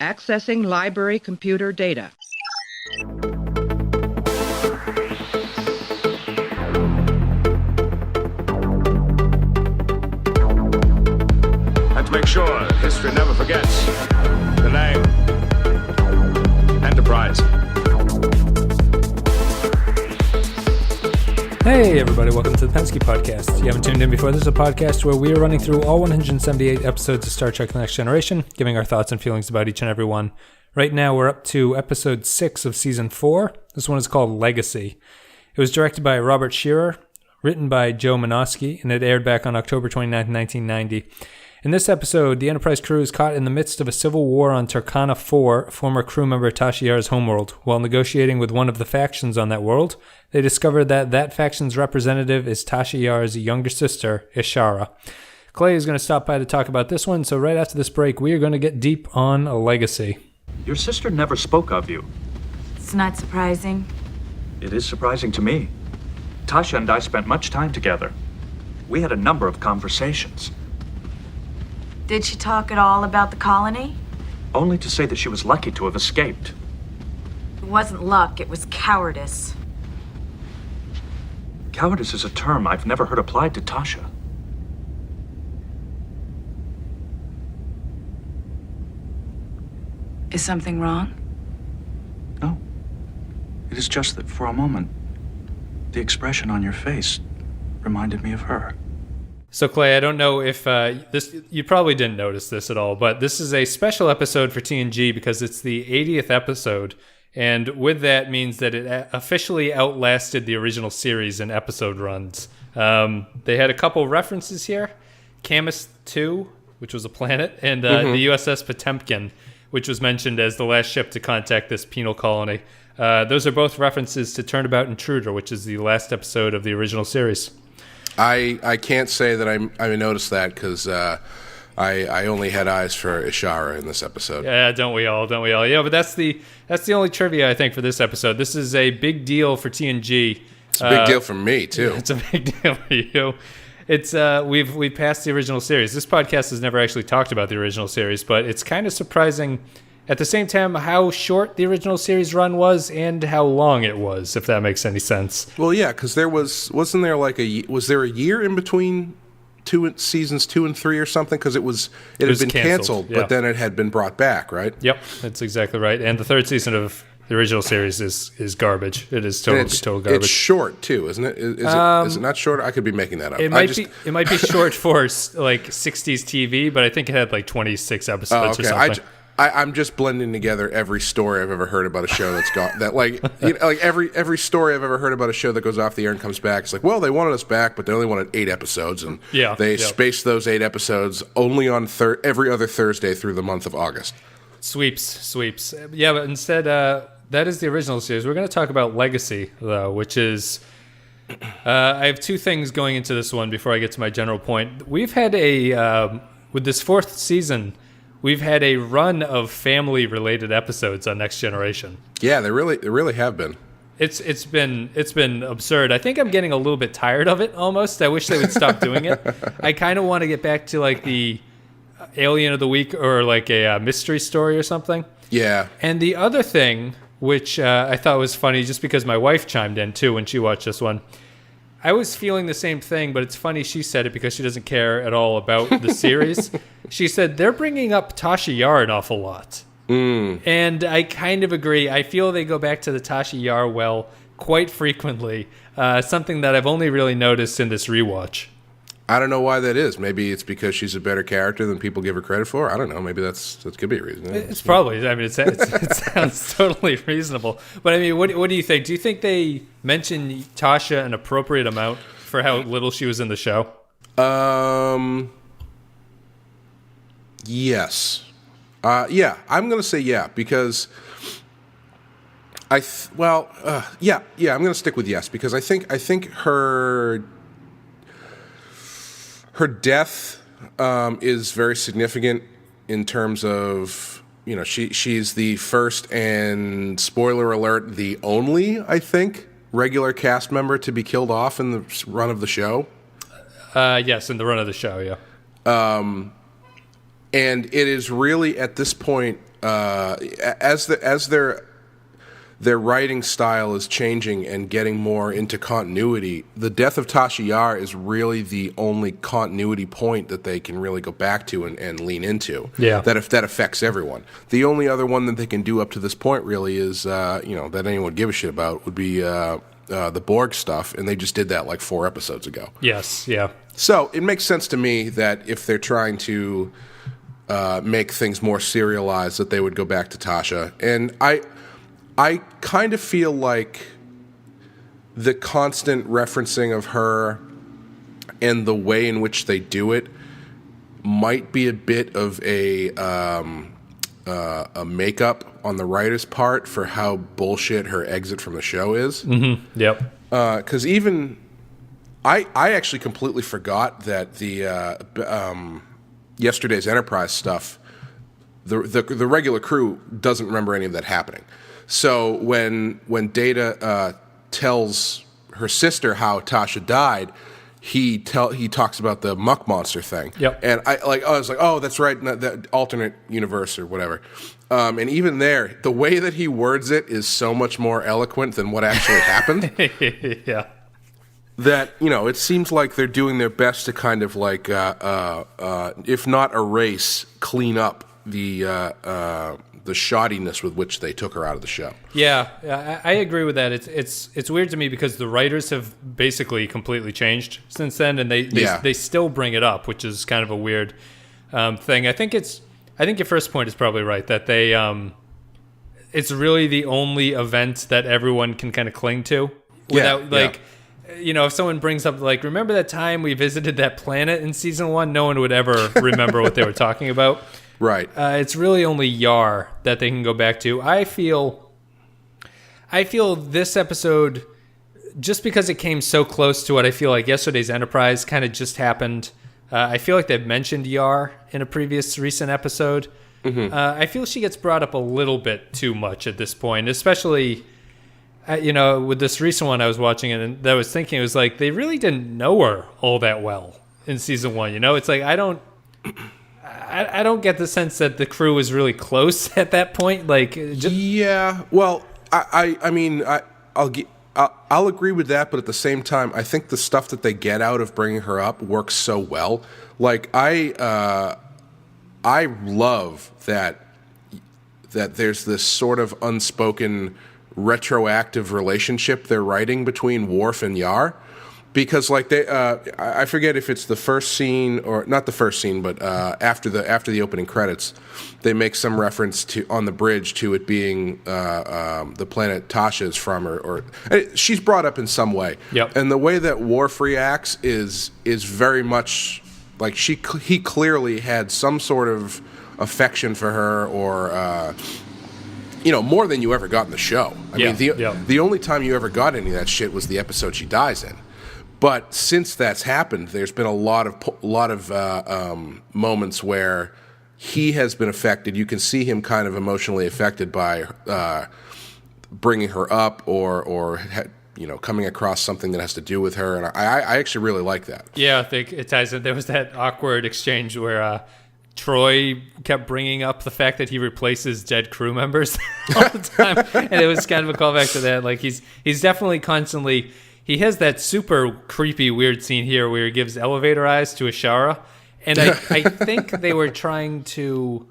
Accessing library computer data. And to make sure history never forgets the name Enterprise. Hey everybody, welcome to the Pensky Podcast. You haven't tuned in before, this is a podcast where we are running through all 178 episodes of Star Trek The Next Generation, giving our thoughts and feelings about each and every one. Right now we're up to episode 6 of season 4. This one is called Legacy. It was directed by Robert Shearer, written by Joe Menosky, and it aired back on October 29, 1990. In this episode, the Enterprise crew is caught in the midst of a civil war on Turkana 4, former crew member Tasha Yar's homeworld. While negotiating with one of the factions on that world, they discover that that faction's representative is Tasha Yar's younger sister, Ishara. Clay is going to stop by to talk about this one, so right after this break, we are going to get deep on Legacy. Your sister never spoke of you. It's not surprising. It is surprising to me. Tasha and I spent much time together. We had a number of conversations. Did she talk at all about the colony? Only to say that she was lucky to have escaped. It wasn't luck, it was cowardice. Cowardice is a term I've never heard applied to Tasha. Is something wrong? No. It is just that for a moment, the expression on your face reminded me of her. So Clay, I don't know if you probably didn't notice this at all, but this is a special episode for TNG because it's the 80th episode, and with that means that it officially outlasted the original series in episode runs. They had a couple references here, Camus 2, which was a planet, and the USS Potemkin, which was mentioned as the last ship to contact this penal colony. Those are both references to Turnabout Intruder, which is the last episode of the original series. I can't say that I noticed that because I only had eyes for Ishara in this episode. Yeah, don't we all? Yeah, but that's the only trivia I think for this episode. This is a big deal for TNG. It's a big deal for me too. It's a big deal for you. It's we've passed the original series. This podcast has never actually talked about the original series, but it's kind of surprising at the same time how short the original series run was and how long it was, if that makes any sense. Well, yeah, because wasn't there was there a year in between seasons 2 and 3 or something? Because it had been canceled, yeah. But then it had been brought back, right? Yep, that's exactly right. And the third season of the original series is garbage. It is total garbage. It's short too, isn't it? Is it not short? I could be making that up. It might be short for like 60s TV, but I think it had like 26 episodes or something. I'm just blending together every story I've ever heard about a show that's got that like every story I've ever heard about a show that goes off the air and comes back. It's like, well, they wanted us back, but they only wanted 8 episodes, and they spaced those 8 episodes only on every other Thursday through the month of August. Sweeps. Yeah, but instead, that is the original series. We're going to talk about Legacy, though, which is I have 2 things going into this one before I get to my general point. We've had with this 4th season, we've had a run of family-related episodes on Next Generation. Yeah, they really have been. It's been absurd. I think I'm getting a little bit tired of it almost. I wish they would stop doing it. I kind of want to get back to like the Alien of the Week or like a mystery story or something. Yeah. And the other thing, which I thought was funny, just because my wife chimed in too when she watched this one. I was feeling the same thing, but it's funny she said it because she doesn't care at all about the series. She said, they're bringing up Tasha Yar an awful lot. And I kind of agree. I feel they go back to the Tasha Yar well quite frequently, something that I've only really noticed in this rewatch. I don't know why that is. Maybe it's because she's a better character than people give her credit for. I don't know. Maybe that could be a reason. It's probably. I mean, it sounds totally reasonable. But I mean, what do you think? Do you think they mention Tasha an appropriate amount for how little she was in the show? Yes. Yeah, I'm going to say yeah because I'm going to stick with yes because I think her death is very significant in terms of, you know, she's the first and, spoiler alert, the only, I think, regular cast member to be killed off in the run of the show. Yes, in the run of the show, yeah. And it is really, at this point, as their writing style is changing and getting more into continuity, the death of Tasha Yar is really the only continuity point that they can really go back to and lean into. Yeah. That if that affects everyone. The only other one that they can do up to this point really is, that anyone would give a shit about would be the Borg stuff, and they just did that like 4 episodes ago. Yes, yeah. So it makes sense to me that if they're trying to make things more serialized, that they would go back to Tasha. And I kind of feel like the constant referencing of her and the way in which they do it might be a bit of a makeup on the writer's part for how bullshit her exit from the show is. Mm-hmm. Yep. Because even I actually completely forgot that the yesterday's Enterprise stuff, the regular crew doesn't remember any of that happening. So when Data tells her sister how Tasha died, he talks about the muck monster thing. Yep. And I was like, oh, that's right, that alternate universe or whatever. And even there, the way that he words it is so much more eloquent than what actually happened. Yeah. That, it seems like they're doing their best to kind of like, if not erase, clean up the shoddiness with which they took her out of the show. Yeah, I agree with that. It's weird to me because the writers have basically completely changed since then, and they still bring it up, which is kind of a weird thing. I think your first point is probably right, that they it's really the only event that everyone can kind of cling to without if someone brings up like, remember that time we visited that planet in season 1, no one would ever remember what they were talking about. Right. It's really only Yar that they can go back to. I feel this episode, just because it came so close to what I feel like yesterday's Enterprise kind of just happened. I feel like they've mentioned Yar in a previous recent episode. Mm-hmm. I feel she gets brought up a little bit too much at this point, especially, with this recent one I was watching and that I was thinking, it was like they really didn't know her all that well in season 1. It's like I don't get the sense that the crew was really close at that point. Yeah. Well, I'll agree with that, but at the same time, I think the stuff that they get out of bringing her up works so well. Like I love that there's this sort of unspoken retroactive relationship they're writing between Worf and Yar. Because I forget if it's the first scene or not the first scene, but after the opening credits, they make some reference to on the bridge to it being the planet Tasha is from, or she's brought up in some way. Yep. And the way that Worf reacts is very much like he clearly had some sort of affection for her, or more than you ever got in the show. I mean, the only time you ever got any of that shit was the episode she dies in. But since that's happened, there's been a lot of moments where he has been affected. You can see him kind of emotionally affected by bringing her up or coming across something that has to do with her. And I actually really like that. Yeah, I think it ties in. There was that awkward exchange where Troi kept bringing up the fact that he replaces dead crew members all the time. And it was kind of a callback to that. Like he's definitely constantly... He has that super creepy, weird scene here where he gives elevator eyes to Ashara. And I think they were trying to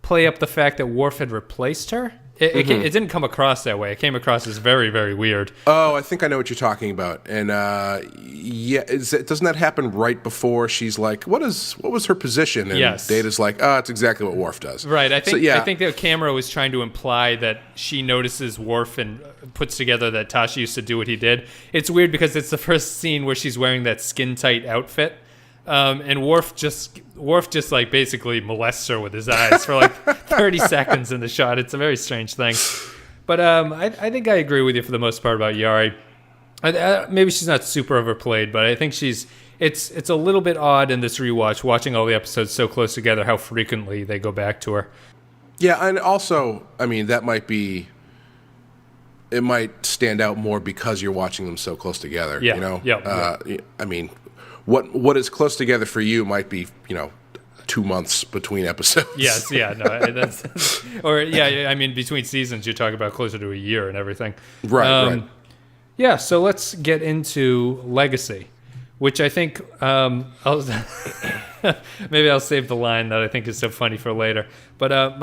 play up the fact that Worf had replaced her. It didn't come across that way. It came across as very, very weird. Oh, I think I know what you're talking about. And doesn't that happen right before she's like, what was her position? And yes. Data's like, it's exactly what Worf does. Right. I think the camera was trying to imply that she notices Worf and puts together that Tasha used to do what he did. It's weird because it's the first scene where she's wearing that skin tight outfit. And Worf just like basically molests her with his eyes for like 30 seconds in the shot. It's a very strange thing. But I think I agree with you for the most part about Yari. Maybe she's not super overplayed, but I think it's a little bit odd in this rewatch, watching all the episodes so close together, how frequently they go back to her. Yeah, and also, I mean, it might stand out more because you're watching them so close together. Yeah, yeah. I mean, what is close together for you might be, 2 months between episodes. Yes, yeah, no, I mean, between seasons, you're talking about closer to a year and everything. Right. Yeah, so let's get into Legacy, which I think maybe I'll save the line that I think is so funny for later. But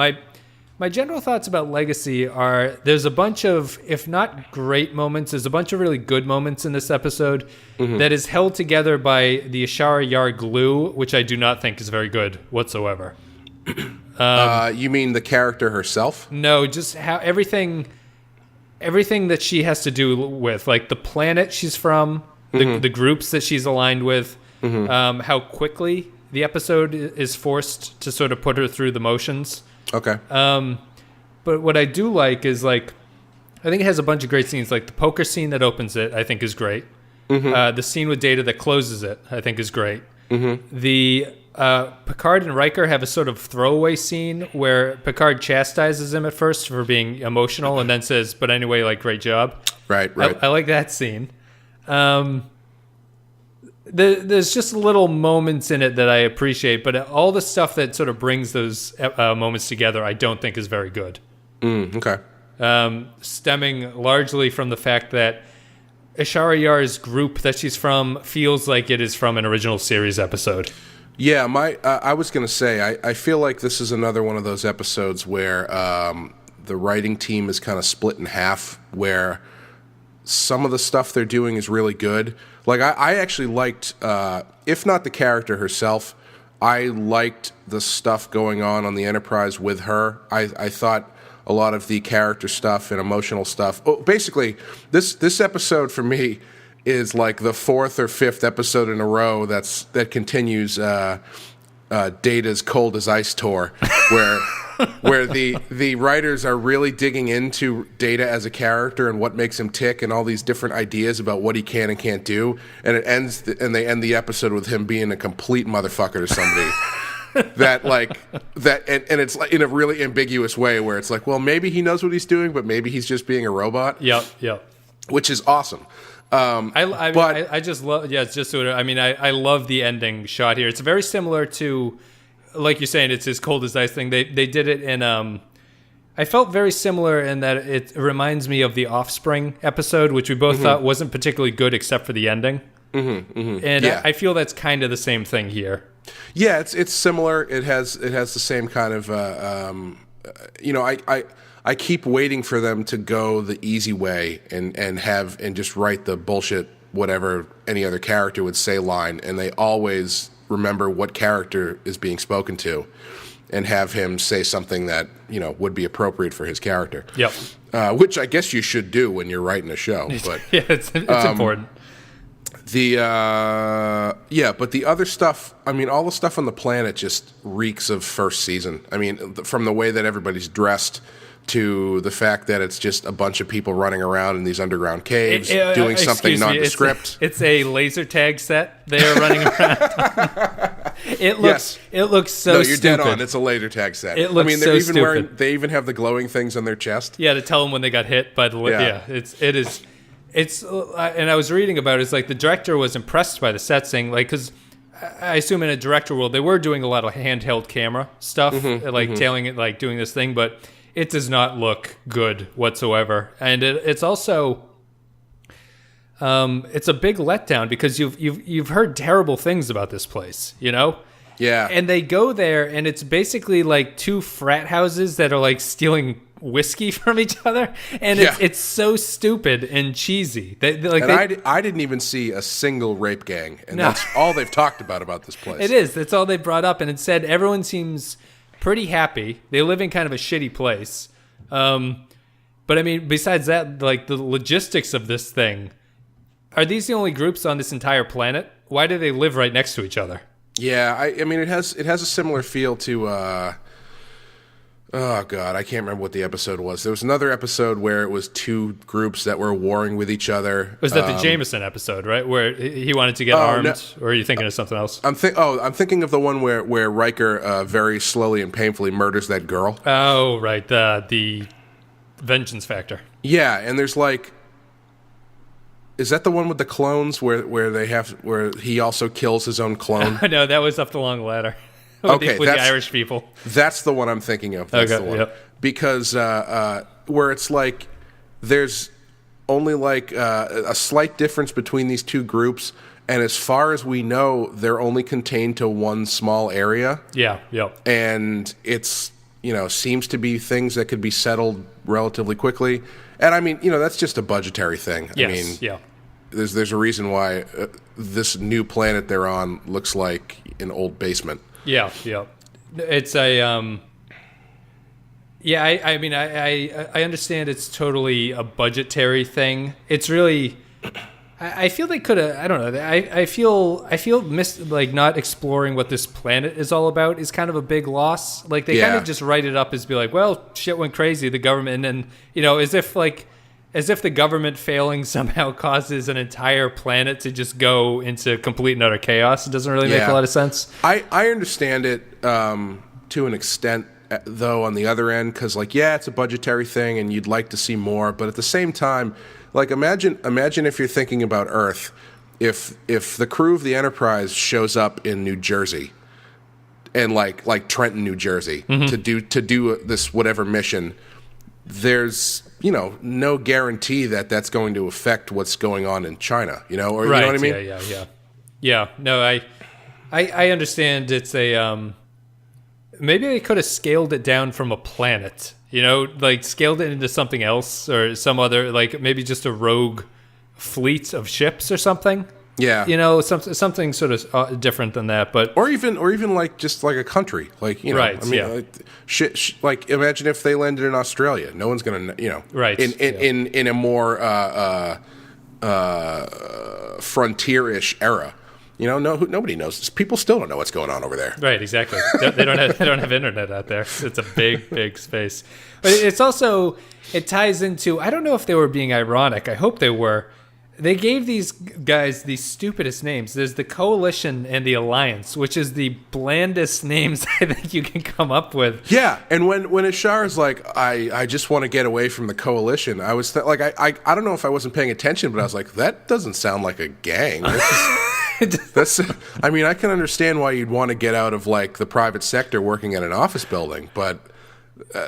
my general thoughts about Legacy are there's a bunch of, if not great moments, there's a bunch of really good moments in this episode that is held together by the Tasha Yar glue, which I do not think is very good whatsoever. You mean the character herself? No, just how everything that she has to do with, like the planet she's from, the groups that she's aligned with, how quickly the episode is forced to sort of put her through the motions. Okay. But what I do like is, like, I think it has a bunch of great scenes. Like the poker scene that opens it, I think is great. The scene with Data that closes it, I think is great. The Picard and Riker have a sort of throwaway scene where Picard chastises him at first for being emotional and then says, "But anyway, like, great job." Right. I like that scene. There's just little moments in it that I appreciate, but all the stuff that sort of brings those moments together, I don't think is very good. Okay. Stemming largely from the fact that Tasha Yar's group that she's from feels like it is from an original series episode. Yeah, I was going to say, I feel like this is another one of those episodes where the writing team is kind of split in half, where some of the stuff they're doing is really good. Like, I actually liked, if not the character herself, I liked the stuff going on the Enterprise with her. I thought a lot of the character stuff and emotional stuff. Oh, basically, this episode for me is like the 4th or 5th episode in a row that continues Data's Cold as Ice tour, where the writers are really digging into Data as a character and what makes him tick and all these different ideas about what he can and can't do, and they end the episode with him being a complete motherfucker to somebody. and it's like in a really ambiguous way where it's like, well, maybe he knows what he's doing, but maybe he's just being a robot. Yep. Which is awesome. I just love. Yeah, it's just sort of. I mean, I love the ending shot here. It's very similar to, like you're saying, it's his Cold as Ice thing. They did it in. I felt very similar in that it reminds me of the Offspring episode, which we both thought wasn't particularly good except for the ending. And yeah. I feel that's kind of the same thing here. Yeah, it's similar. It has the same kind of. I keep waiting for them to go the easy way and just write the bullshit whatever any other character would say line, and they always remember what character is being spoken to, and have him say something that would be appropriate for his character. Yep. Which I guess you should do when you're writing a show. But yeah, it's important. But the other stuff, I mean, all the stuff on the planet just reeks of first season. I mean, from the way that everybody's dressed to the fact that it's just a bunch of people running around in these underground caves doing something nondescript. It's a laser tag set they are running around. It looks so No, you're stupid. dead on. It's a laser tag set. It looks they're so even stupid. They even have the glowing things on their chest. Yeah, to tell them when they got hit by the It's and I was reading about it. It's like the director was impressed by the set, saying, like, because I assume in a director world they were doing a lot of handheld camera stuff, tailing it, like doing this thing, but it does not look good whatsoever. And it's also it's a big letdown because you've heard terrible things about this place, Yeah. And they go there and it's basically like two frat houses that are like stealing whiskey from each other, and it's so stupid and cheesy. I didn't even see a single rape gang, and that's all they've talked about this place. It is. That's all they brought up, and instead everyone seems pretty happy. They live in kind of a shitty place. But I mean, besides that, like the logistics of this thing, are these the only groups on this entire planet? Why do they live right next to each other? Yeah, I mean, it has a similar feel to. Oh God, I can't remember what the episode was. There was another episode where it was two groups that were warring with each other. Was that the Jameson episode, right? Where he wanted to get armed, no. Or are you thinking of something else? I'm thinking of the one where Riker very slowly and painfully murders that girl. Oh, right, the vengeance factor. Yeah, and there's like, is that the one with the clones where he also kills his own clone? No, that was Up the Long Ladder. with the Irish people. That's the one I'm thinking of. That's the one. Yep. Because where it's like there's only like a slight difference between these two groups, and as far as we know, they're only contained to one small area. Yeah, yeah. And it's, seems to be things that could be settled relatively quickly. And I mean, that's just a budgetary thing. Yes, I mean, yeah. There's a reason why this new planet they're on looks like an old basement. Yeah, yeah. It's a yeah. I mean, I understand it's totally a budgetary thing. It's really. I feel they could have. I don't know. I feel not exploring what this planet is all about is kind of a big loss. Like they kind of just write it up as be like, well, shit went crazy. The government, and as if the government failing somehow causes an entire planet to just go into complete and utter chaos. It doesn't really make a lot of sense. I understand it to an extent, though, on the other end, because it's a budgetary thing, and you'd like to see more, but at the same time. Like imagine if you're thinking about Earth, if the crew of the Enterprise shows up in New Jersey, and like Trenton, New Jersey, to do this whatever mission, there's no guarantee that that's going to affect what's going on in China, or right. You know what I mean? Yeah. No, I understand. It's a maybe they could have scaled it down from a planet. Scaled it into something else or some other, maybe just a rogue fleet of ships or something. Yeah. Something sort of different than that, but or even like just like a country, right? I mean, like imagine if they landed in Australia. No one's gonna, right? In a more frontier-ish era. Nobody knows this. People still don't know what's going on over there. Right, exactly. They don't have internet out there. It's a big space. But it's also, it ties into, I don't know if they were being ironic. I hope they were. They gave these guys the stupidest names. There's the Coalition and the Alliance, which is the blandest names I think you can come up with. Yeah, and when Ishar's like, I just want to get away from the Coalition, I was I don't know if I wasn't paying attention, but I was like, that doesn't sound like a gang. I mean, I can understand why you'd want to get out of the private sector working at an office building, but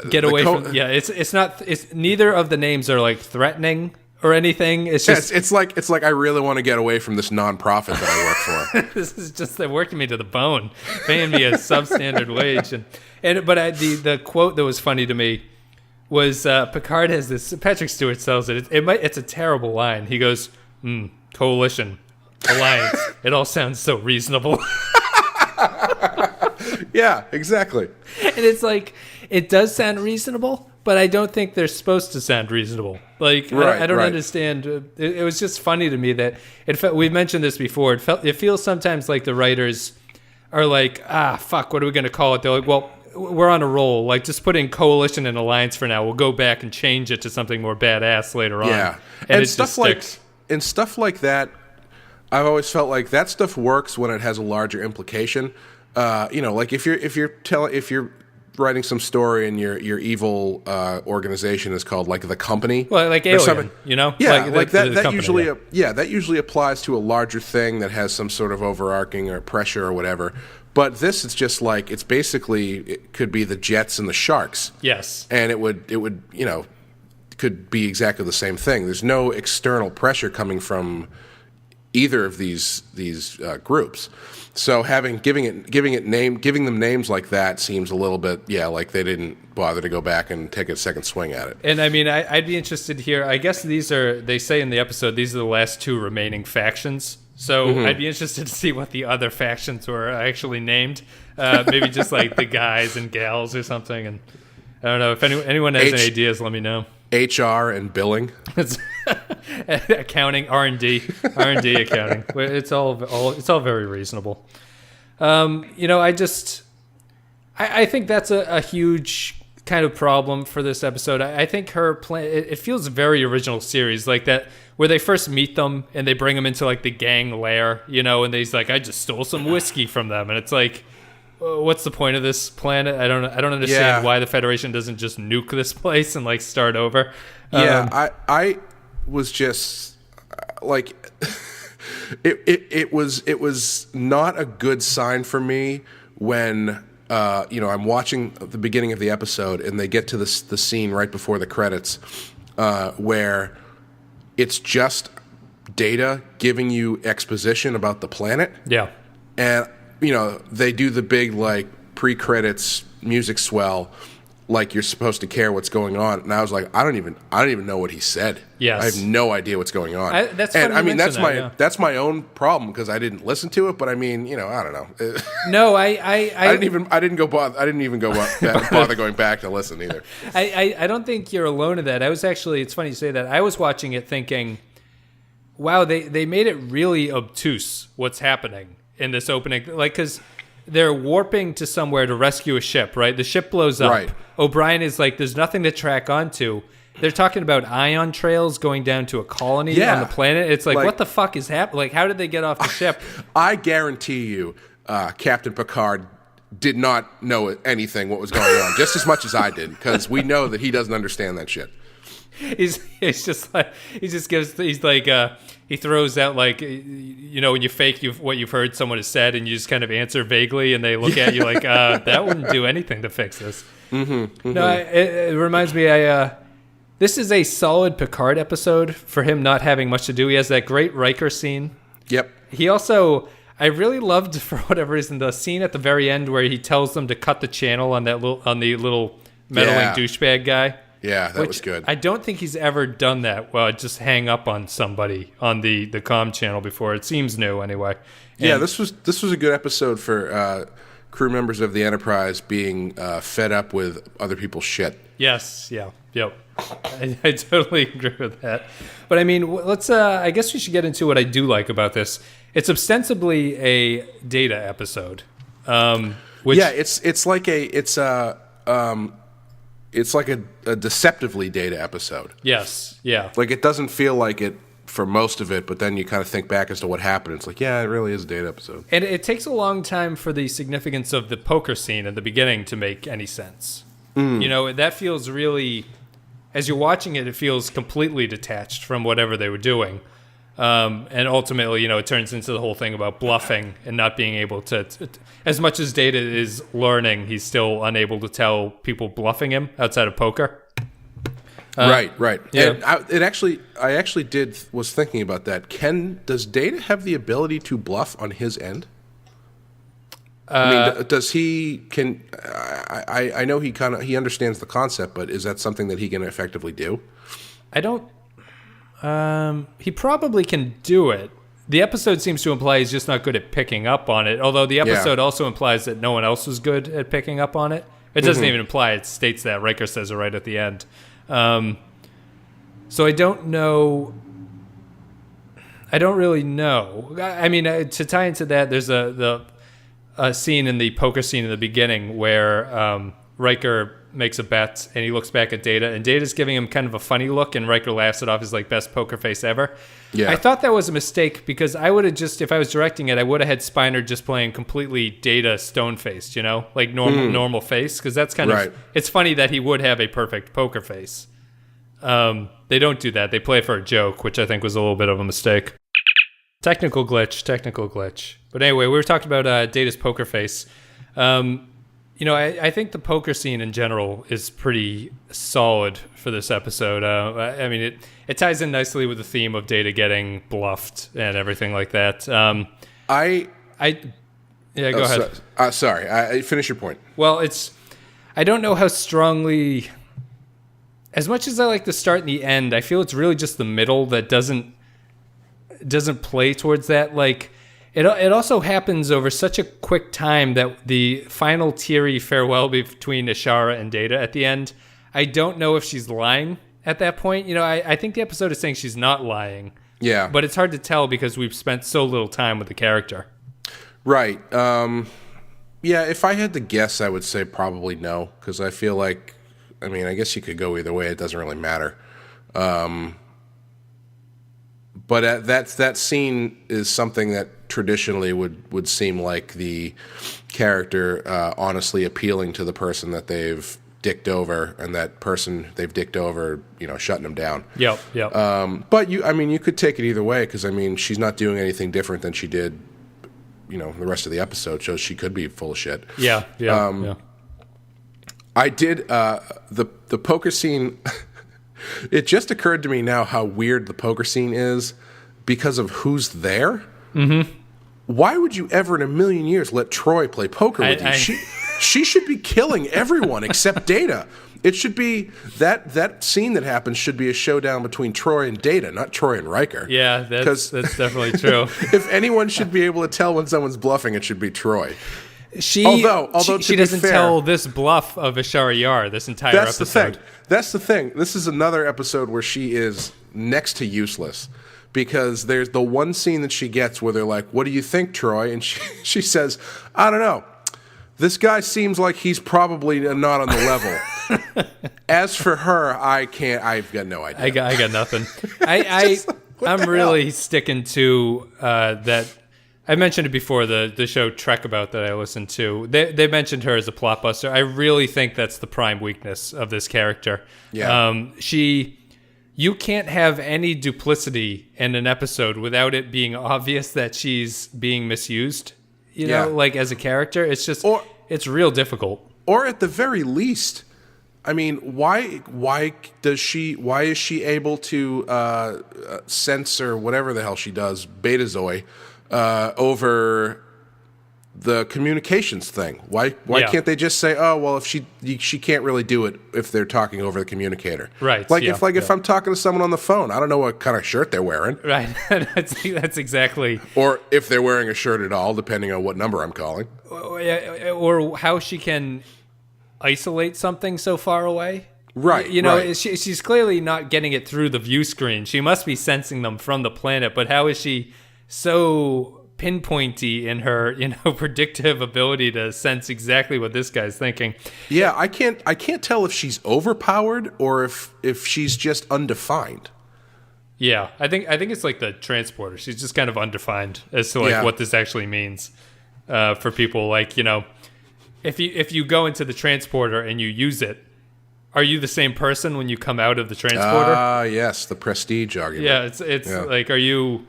get away from it's neither of the names are threatening or anything. It's just it's like I really want to get away from this nonprofit that I work for. This is just they're working me to the bone, paying me a substandard wage, but the quote that was funny to me was Picard has this. Patrick Stewart sells it. It's a terrible line. He goes, "Coalition." Alliance. It all sounds so reasonable. Yeah, exactly. And it's it does sound reasonable, but I don't think they're supposed to sound reasonable. I don't understand. It was just funny to me that we've mentioned this before. It feels sometimes like the writers are fuck, what are we going to call it? They're like, well, we're on a roll. Just put in Coalition and Alliance for now. We'll go back and change it to something more badass later on. Yeah, and it just sticks. And stuff like that. I've always felt like that stuff works when it has a larger implication. If you're writing some story and your evil organization is called the Company, well, like Alien, that usually applies to a larger thing that has some sort of overarching or pressure or whatever. But this, it's just it's basically it could be the Jets and the Sharks. Yes, and it would could be exactly the same thing. There's no external pressure coming from either of these groups, so giving them names like that seems a little bit like they didn't bother to go back and take a second swing at it. And I mean, I'd be interested here. I guess they say in the episode these are the last two remaining factions. So I'd be interested to see what the other factions were actually named. Maybe just the guys and gals or something. And I don't know if anyone has any ideas. Let me know. HR and billing. Accounting, R&D accounting. It's all very reasonable. I think that's a huge kind of problem for this episode. I think her plan, it feels very original series, like that, where they first meet them and they bring them into the gang lair, and he's like, I just stole some whiskey from them. And it's what's the point of this planet? I don't understand why the Federation doesn't just nuke this place and start over. I was just it was not a good sign for me when I'm watching the beginning of the episode, and they get to the scene right before the credits, where it's just Data giving you exposition about the planet. Yeah. And, they do the big, pre-credits music swell, like you're supposed to care what's going on. And I was like, I don't even know what he said. Yes. I have no idea what's going on. That's funny that's my own problem, because I didn't listen to it, but I don't know. No, I didn't even bother going back to listen either. I don't think you're alone in that. It's funny you say that. I was watching it thinking, wow, they made it really obtuse what's happening in this opening, because they're warping to somewhere to rescue a ship, right? The ship blows up. Right. O'Brien is like, there's nothing to track onto. They're talking about ion trails going down to a colony on the planet. It's like what the fuck is happening? Like, how did they get off the ship? I guarantee you, Captain Picard did not know anything what was going on, just as much as I did, because we know that he doesn't understand that shit. He throws out, when you fake what you've heard someone has said, and you just kind of answer vaguely, and they look at you like, that wouldn't do anything to fix this. No, it reminds me, this is a solid Picard episode for him not having much to do. He has that great Riker scene. Yep. He also, I really loved, for whatever reason, the scene at the very end where he tells them to cut the channel on the little meddling douchebag guy. Yeah, that was good. I don't think he's ever done that. Well, just hang up on somebody on the comm channel before. It seems new anyway. And this was a good episode for crew members of the Enterprise being fed up with other people's shit. Yes, yeah, yep. I totally agree with that. But I mean, let's. I guess we should get into what I do like about this. It's ostensibly a Data episode. It's like a deceptively Data episode. Yes, yeah. Like, it doesn't feel like it for most of it, but then you kind of think back as to what happened. It's like, yeah, it really is a Data episode. And it takes a long time for the significance of the poker scene at the beginning to make any sense. That feels really, as you're watching it, it feels completely detached from whatever they were doing. And ultimately, it turns into the whole thing about bluffing and not being able to as much as Data is learning, he's still unable to tell people bluffing him outside of poker. Right. Yeah. And I actually was thinking about that. Does Data have the ability to bluff on his end? Does he? I know he understands the concept, but is that something that he can effectively do? I don't. He probably can do it. The episode seems to imply he's just not good at picking up on it, although the episode also implies that no one else was good at picking up on it. It doesn't even imply, it states that. Riker says it right at the end. So I don't know. I don't really know. I mean, to tie into that, there's a scene in the poker scene in the beginning where Riker makes a bet and he looks back at Data, and Data's giving him kind of a funny look, and Riker laughs it off as best poker face ever. Yeah. I thought that was a mistake, because I would have just, if I was directing it, I would have had Spiner just playing completely Data stone-faced, like normal face, because that's kind of, it's funny that he would have a perfect poker face. They don't do that. They play for a joke, which I think was a little bit of a mistake. Technical glitch. But anyway, we were talking about Data's poker face. I think the poker scene in general is pretty solid for this episode. I mean, it ties in nicely with the theme of Data getting bluffed and everything like that. Go ahead. Sorry, finish your point. Well, I don't know how strongly, as much as I like the start and the end, I feel it's really just the middle that doesn't play towards that. Like, it also happens over such a quick time that the final teary farewell between Ishara and Data at the end, I don't know if she's lying at that point. I think the episode is saying she's not lying. Yeah. But it's hard to tell because we've spent so little time with the character. Right. Yeah, if I had to guess, I would say probably no, because I feel like, I guess you could go either way. It doesn't really matter. But that scene is something that traditionally would seem like the character honestly appealing to the person that they've dicked over, and that person they've dicked over, shutting them down. Yep. But you could take it either way, because she's not doing anything different than she did the rest of the episode shows she could be full of shit. Yeah. I did the poker scene. It just occurred to me now how weird the poker scene is because of who's there. Mm-hmm. Why would you ever in a million years let Troi play poker with you? She should be killing everyone except Data. It should be that scene that happens should be a showdown between Troi and Data, not Troi and Riker. Yeah, that's definitely true. If anyone should be able to tell when someone's bluffing, it should be Troi. Although she doesn't tell this bluff of Tasha Yar this entire episode. That's the thing. This is another episode where she is next to useless because there's the one scene that she gets where they're like, "What do you think, Troi?" And she says, "I don't know. This guy seems like he's probably not on the level." As for her, I've got no idea. I got nothing. I'm really sticking to that. I mentioned it before, the show Trek About that I listened to. They mentioned her as a plot buster. I really think that's the prime weakness of this character. Yeah. You can't have any duplicity in an episode without it being obvious that she's being misused. You know, like as a character, it's just it's real difficult. Or at the very least, I mean, why is she able to sense or whatever the hell she does, Betazoid, over the communications thing? Why can't they just say, oh well, if she can't really do it if they're talking over the communicator, right? Like if I'm talking to someone on the phone, I don't know what kind of shirt they're wearing, right? that's exactly. Or if they're wearing a shirt at all, depending on what number I'm calling, or how she can isolate something so far away. Right. Right. She's clearly not getting it through the view screen. She must be sensing them from the planet, but how is she so pinpointy in her, predictive ability to sense exactly what this guy's thinking? Yeah, I can't tell if she's overpowered or if she's just undefined. Yeah, I think it's like the transporter. She's just kind of undefined as to what this actually means for people. Like, if you go into the transporter and you use it, are you the same person when you come out of the transporter? Yes, the prestige argument. Yeah, it's like, are you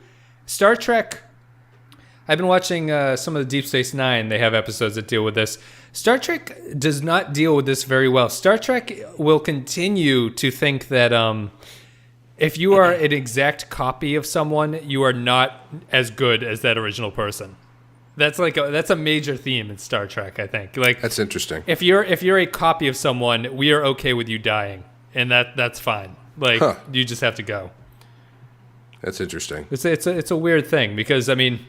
Star Trek? I've been watching some of the Deep Space Nine. They have episodes that deal with this. Star Trek does not deal with this very well. Star Trek will continue to think that if you are an exact copy of someone, you are not as good as that original person. That's a major theme in Star Trek, I think. Like, that's interesting. If you're a copy of someone, we are okay with you dying, and that's fine. Like, you just have to go. That's interesting. It's a weird thing because, I mean,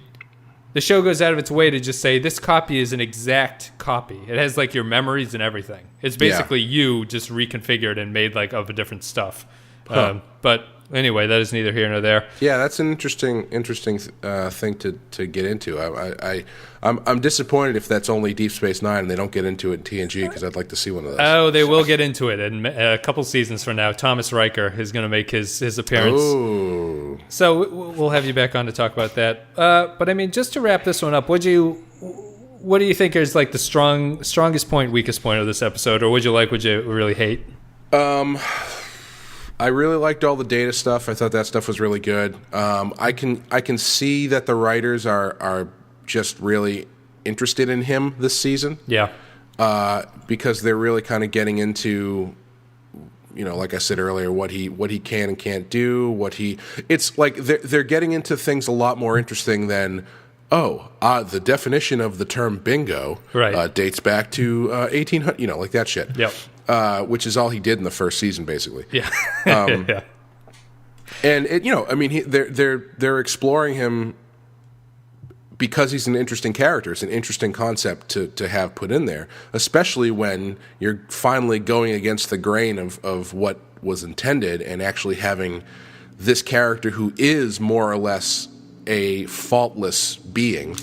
the show goes out of its way to just say this copy is an exact copy. It has like your memories and everything. It's basically you just reconfigured and made like of a different stuff. But anyway, that is neither here nor there. Yeah, that's an interesting thing to get into. I'm disappointed if that's only Deep Space Nine and they don't get into it in TNG because I'd like to see one of those. Oh, they will get into it in a couple seasons from now. Thomas Riker is going to make his appearance. Oh. So we'll have you back on to talk about that. But I mean, just to wrap this one up, what do you think is like the strongest point, weakest point of this episode, or would you really hate? I really liked all the Data stuff. I thought that stuff was really good. I can see that the writers are just really interested in him this season. Yeah. Because they're really kind of getting into, like I said earlier, what he can and can't do. It's like they're getting into things a lot more interesting than the definition of the term bingo dates back to 1800. Like that shit. Yep. Which is all he did in the first season, basically. Yeah. Yeah. And they're exploring him because he's an interesting character. It's an interesting concept to have put in there, especially when you're finally going against the grain of what was intended and actually having this character who is more or less a faultless being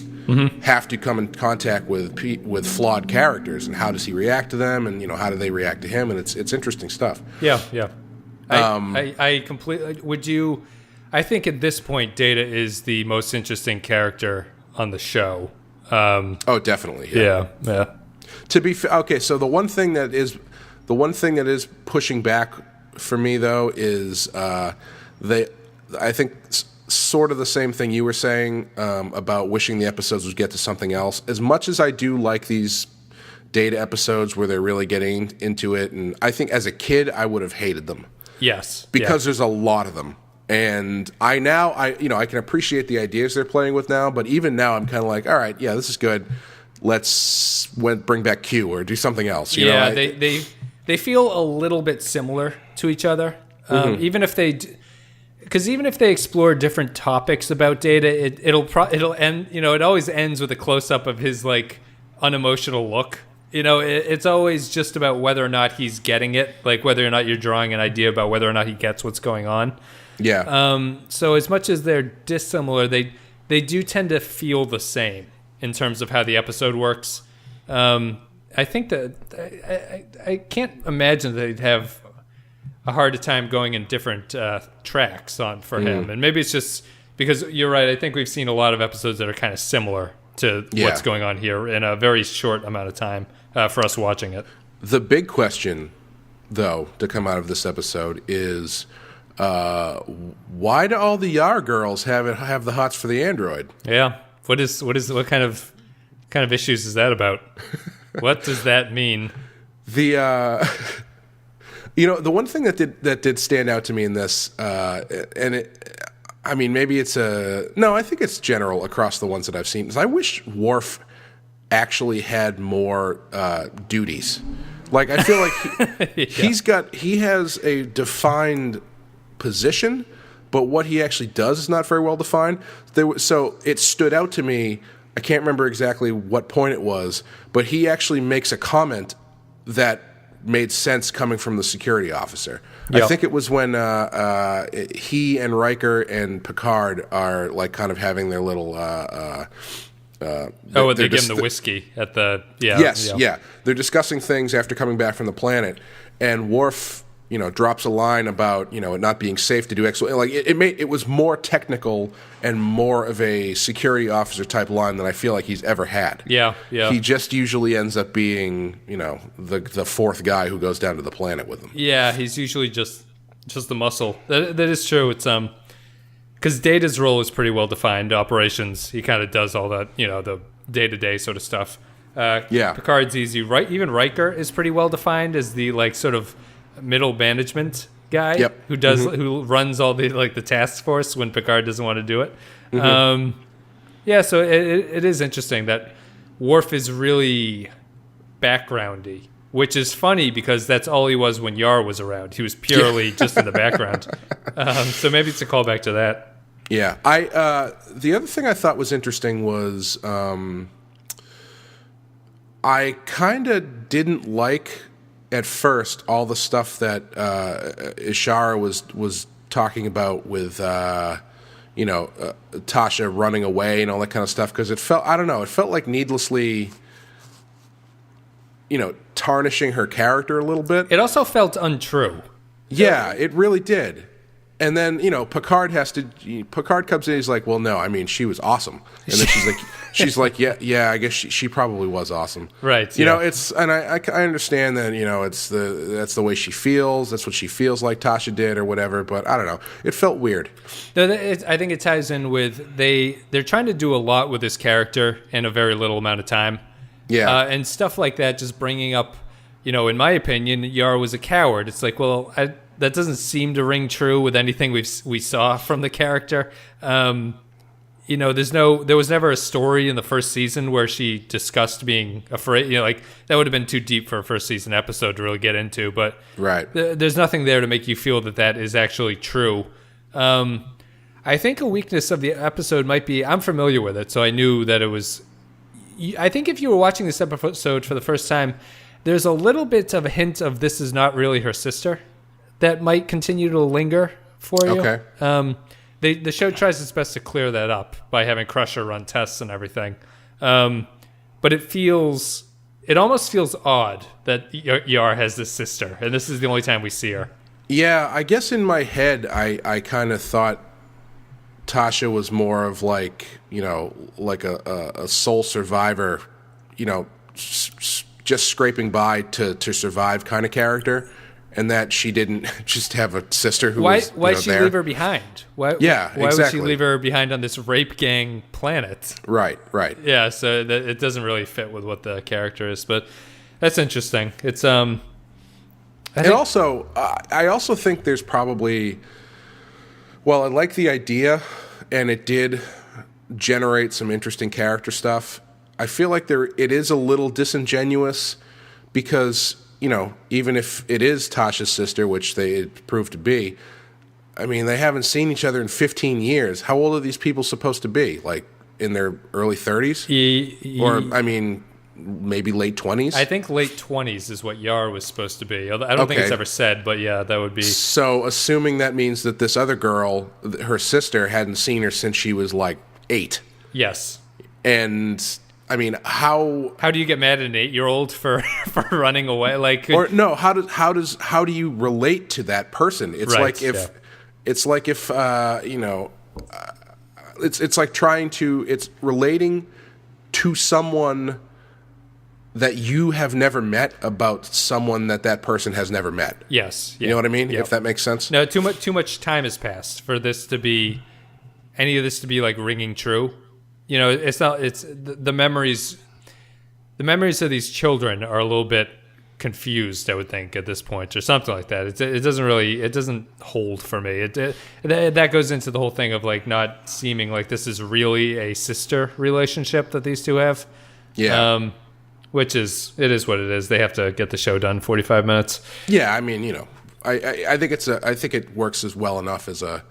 have to come in contact with flawed characters, and how does he react to them, and how do they react to him, and it's interesting stuff. Yeah. I completely I think at this point Data is the most interesting character on the show. Definitely. Yeah. To be okay, so the one thing that is pushing back for me though is I think sort of the same thing you were saying about wishing the episodes would get to something else. As much as I do like these Data episodes where they're really getting into it, and I think as a kid I would have hated them. Yes. Because there's a lot of them. And I can appreciate the ideas they're playing with now, but even now I'm kind of like, all right, yeah, this is good. Let's bring back Q or do something else. You know, they feel a little bit similar to each other, even if they. Because even if they explore different topics about Data, it'll end. You know, it always ends with a close up of his like unemotional look. You know, it's always just about whether or not he's getting it, like whether or not you're drawing an idea about whether or not he gets what's going on. Yeah. So as much as they're dissimilar, they do tend to feel the same in terms of how the episode works. I think that I can't imagine that they'd have a harder time going in different tracks for him. And maybe it's just because you're right. I think we've seen a lot of episodes that are kind of similar to what's going on here in a very short amount of time for us watching it. The big question, though, to come out of this episode is why do all the Yar girls have the hots for the android? Yeah. What kind of issues is that about? What does that mean? The the one thing that did stand out to me in this, and it, I mean, maybe it's I think it's general across the ones that I've seen, is I wish Worf actually had more duties. Like, I feel like he has a defined position, but what he actually does is not very well defined. So it stood out to me. I can't remember exactly what point it was, but he actually makes a comment that made sense coming from the security officer. Yep. I think it was when he and Riker and Picard are like kind of having their little they give him the whiskey at the they're discussing things after coming back from the planet, and Worf drops a line about it not being safe to do X. Like it was more technical and more of a security officer type line than I feel like he's ever had. Yeah. He just usually ends up being the fourth guy who goes down to the planet with him. Yeah, he's usually just the muscle. That is true. It's because Data's role is pretty well defined. Operations, he kind of does all that, the day-to-day sort of stuff. Picard's easy. Right, even Riker is pretty well defined as the like sort of middle management guy who runs all the like the task force when Picard doesn't want to do it. So it is interesting that Worf is really backgroundy, which is funny because that's all he was when Yar was around. He was purely just in the background. So maybe it's a callback to that. Yeah. The other thing I thought was interesting was I kind of didn't like at first all the stuff that Ishara was talking about with Tasha running away and all that kind of stuff, because it felt like needlessly tarnishing her character a little bit. It also felt untrue. Yeah, it really did. And then, Picard comes in, he's like, well, no, I mean, she was awesome. And then she's like, yeah, I guess she probably was awesome. Right. And I understand that, that's the way she feels. That's what she feels like Tasha did or whatever. But I don't know. It felt weird. I think it ties in with they're trying to do a lot with this character in a very little amount of time. Yeah. And stuff like that, just bringing up, in my opinion, Yar was a coward. It's like, well, that doesn't seem to ring true with anything we saw from the character. There was never a story in the first season where she discussed being afraid. That would have been too deep for a first season episode to really get into. But right. There's nothing there to make you feel that is actually true. I think a weakness of the episode might be I'm familiar with it, so I knew that it was. I think if you were watching this episode for the first time, there's a little bit of a hint of this is not really her sister that might continue to linger for you. Okay. The show tries its best to clear that up by having Crusher run tests and everything. But it almost feels odd that Yar has this sister, and this is the only time we see her. Yeah, I guess in my head, I kind of thought Tasha was more of like a sole survivor, just scraping by to survive kind of character. and that she didn't just have a sister who why was she there. leave her behind? Why exactly. would she leave her behind on this rape gang planet? Right. Yeah, so it doesn't really fit with what the character is, but that's interesting. It's I also think there's probably, well, I like the idea, and it did generate some interesting character stuff. I feel like it is a little disingenuous because, even if it is Tasha's sister, which they proved to be, I mean, they haven't seen each other in 15 years. How old are these people supposed to be? Like in their early 30s? Or, I mean, maybe late 20s? I think late 20s is what Yar was supposed to be. I don't think it's ever said, but yeah, that would be. So assuming that means that this other girl, her sister, hadn't seen her since she was like 8. Yes. And I mean, how do you get mad at an 8-year-old for running away? How do you relate to that person? It's it's relating to someone that you have never met about someone that person has never met. Yes. Yeah. You know what I mean? Yep. If that makes sense. No, too much time has passed for this to be, any of this to be like ringing true. It's not. It's the memories. The memories of these children are a little bit confused, I would think, at this point, or something like that. It doesn't hold for me. That goes into the whole thing of like not seeming like this is really a sister relationship that these two have. Yeah. Which is what it is. They have to get the show done 45 minutes. Yeah, I mean, I think I think it works as well enough as a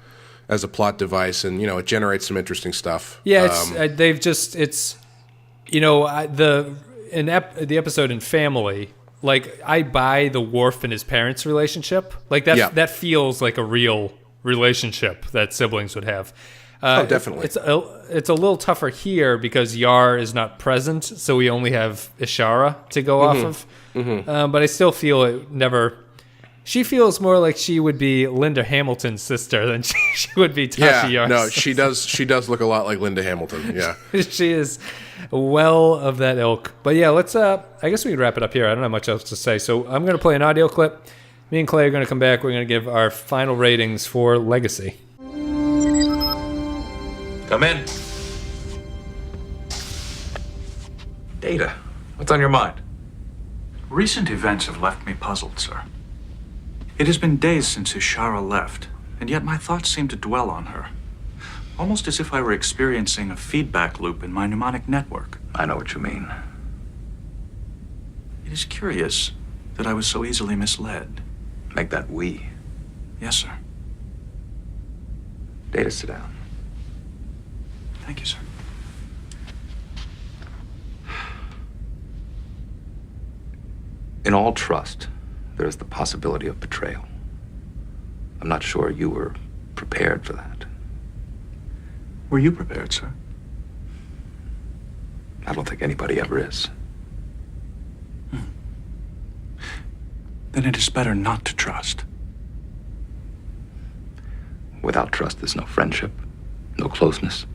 plot device, and it generates some interesting stuff. Yeah, the episode in Family, like I buy the Worf and his parents' relationship, like that. Yeah. That feels like a real relationship that siblings would have. Definitely. It's a little tougher here because Yar is not present, so we only have Ishara to go off of. Mm-hmm. But I still feel it never. She feels more like she would be Linda Hamilton's sister than she would be Tasha Yar's no, sister. She does look a lot like Linda Hamilton. Yeah, she is well of that ilk. But yeah, let's. I guess we can wrap it up here. I don't have much else to say, so I'm going to play an audio clip. Me and Clay are going to come back. We're going to give our final ratings for Legacy. Come in. Data, what's on your mind? Recent events have left me puzzled, sir. It has been days since Ishara left, and yet my thoughts seem to dwell on her. Almost as if I were experiencing a feedback loop in my mnemonic network. I know what you mean. It is curious that I was so easily misled. Make that we. Yes, sir. Data, sit down. Thank you, sir. In all trust, there is the possibility of betrayal. I'm not sure you were prepared for that. Were you prepared, sir? I don't think anybody ever is. Then it is better not to trust. Without trust, there's no friendship, no closeness,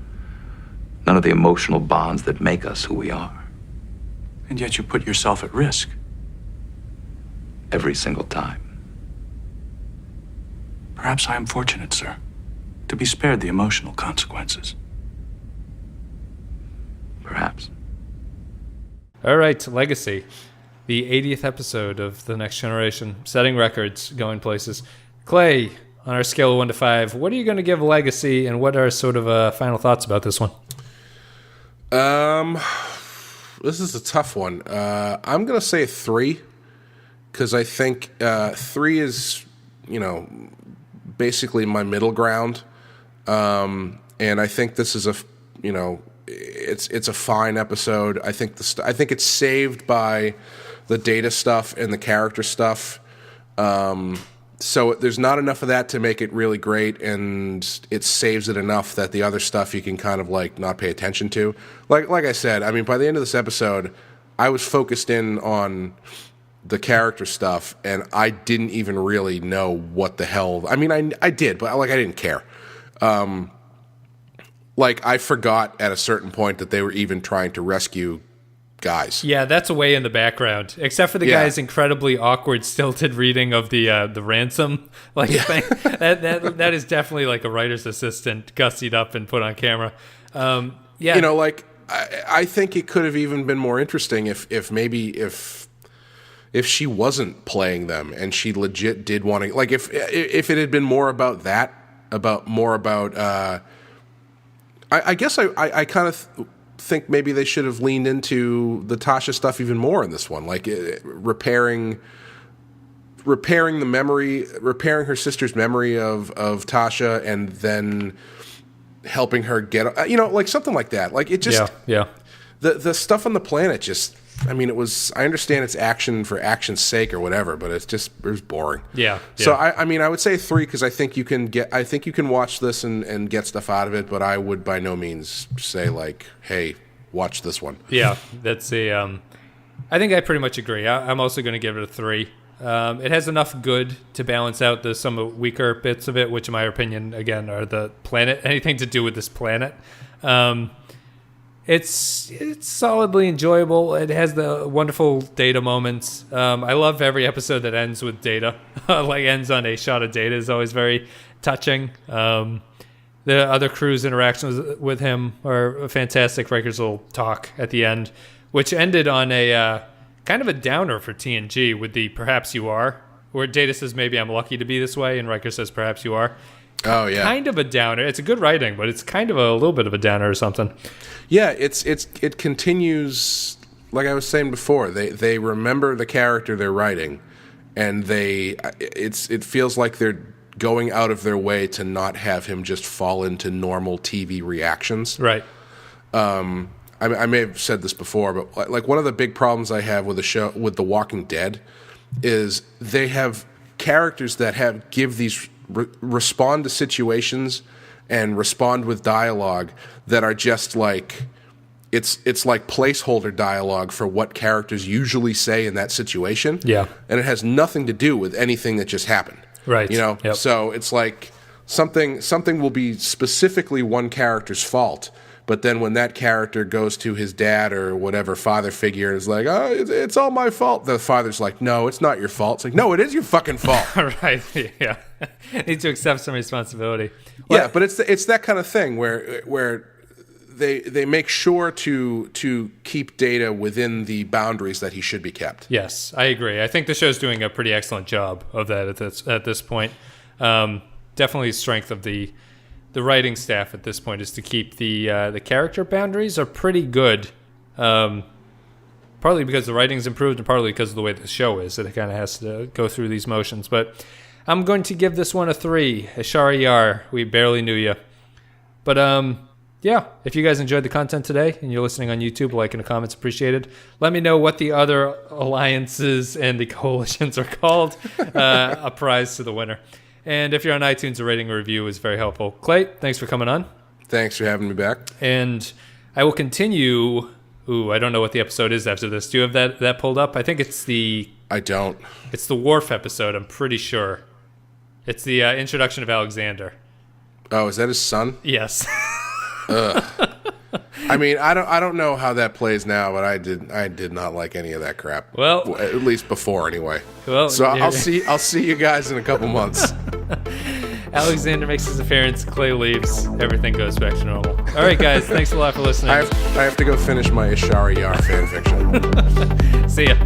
none of the emotional bonds that make us who we are. And yet you put yourself at risk. Every single time. Perhaps I am fortunate, sir, to be spared the emotional consequences. Perhaps. All right, Legacy. The 80th episode of The Next Generation. Setting records, going places. Clay, on our scale of 1 to 5, what are you going to give Legacy, and what are sort of final thoughts about this one? This is a tough one. I'm going to say 3, because I think 3 is, basically my middle ground. And I think this is it's a fine episode. I think it's saved by the data stuff and the character stuff. So there's not enough of that to make it really great, and it saves it enough that the other stuff you can kind of like not pay attention to. Like I said, I mean, by the end of this episode, I was focused in on the character stuff, and I didn't even really know what the hell. I mean, I did, but I didn't care. I forgot at a certain point that they were even trying to rescue guys. Yeah, that's way in the background, except for the guy's incredibly awkward, stilted reading of the ransom thing. That is definitely like a writer's assistant gussied up and put on camera. You know, like I think it could have even been more interesting if she wasn't playing them and she legit did want to, like if it had been more about that, I guess I kind of think maybe they should have leaned into the Tasha stuff even more in this one, like repairing the memory, repairing her sister's memory of Tasha, and then helping her get, you know, like something like that. Like it just, the stuff on the planet just, I mean, I understand it's action for action's sake or whatever, but it was boring. Yeah. So I mean, I would say 3 because I think you can watch this and get stuff out of it, but I would by no means say like, hey, watch this one. Yeah, that's I think I pretty much agree. I'm also going to give it a 3. It has enough good to balance out some weaker bits of it, which in my opinion, again, are the planet, anything to do with this planet. It's solidly enjoyable. It has the wonderful Data moments. I love every episode that ends with Data. Like ends on a shot of Data is always very touching. The other crew's interactions with him are fantastic. Riker's little talk at the end, which ended on a kind of a downer for TNG with the "perhaps you are," where Data says, "Maybe I'm lucky to be this way," and Riker says, "Perhaps you are." Oh yeah, kind of a downer. It's a good writing, but it's kind of a little bit of a downer or something. Yeah, it continues. Like I was saying before, they remember the character they're writing, and it feels like they're going out of their way to not have him just fall into normal TV reactions. Right. I may have said this before, but like one of the big problems I have with the show, with The Walking Dead, is they have characters that give these respond to situations and respond with dialogue that are just like it's like placeholder dialogue for what characters usually say in that situation. Yeah. And it has nothing to do with anything that just happened. Right. You know? Yep. So it's like something will be specifically one character's fault, but then when that character goes to his dad or whatever father figure and is like, "Oh, it's all my fault," the father's like, "No, it's not your fault." It's like, "No, it is your fucking fault." Right. Yeah. Need to accept some responsibility. Yeah, but it's that kind of thing where they make sure to keep Data within the boundaries that he should be kept. Yes, I agree. I think the show's doing a pretty excellent job of that at this point. Definitely strength of the writing staff at this point is to keep the character boundaries are pretty good. Partly because the writing's improved and partly because of the way the show is. It kind of has to go through these motions. But I'm going to give this one a 3. Tasha Yar, we barely knew you. But yeah, if you guys enjoyed the content today and you're listening on YouTube, like in the comments, appreciated. Let me know what the other alliances and the coalitions are called. A prize to the winner. And if you're on iTunes, a rating or review is very helpful. Clay, thanks for coming on. Thanks for having me back. And I will continue. I don't know what the episode is after this. Do you have that pulled up? I think it's I don't. It's the Worf episode, I'm pretty sure. It's the introduction of Alexander. Oh, is that his son? Yes. I mean, I don't know how that plays now, but I did not like any of that crap. Well, at least before, anyway. Well, so I'll see you guys in a couple months. Alexander makes his appearance. Clay leaves. Everything goes back to normal. All right, guys. Thanks a lot for listening. I have to go finish my Tasha Yar fan fiction. See ya.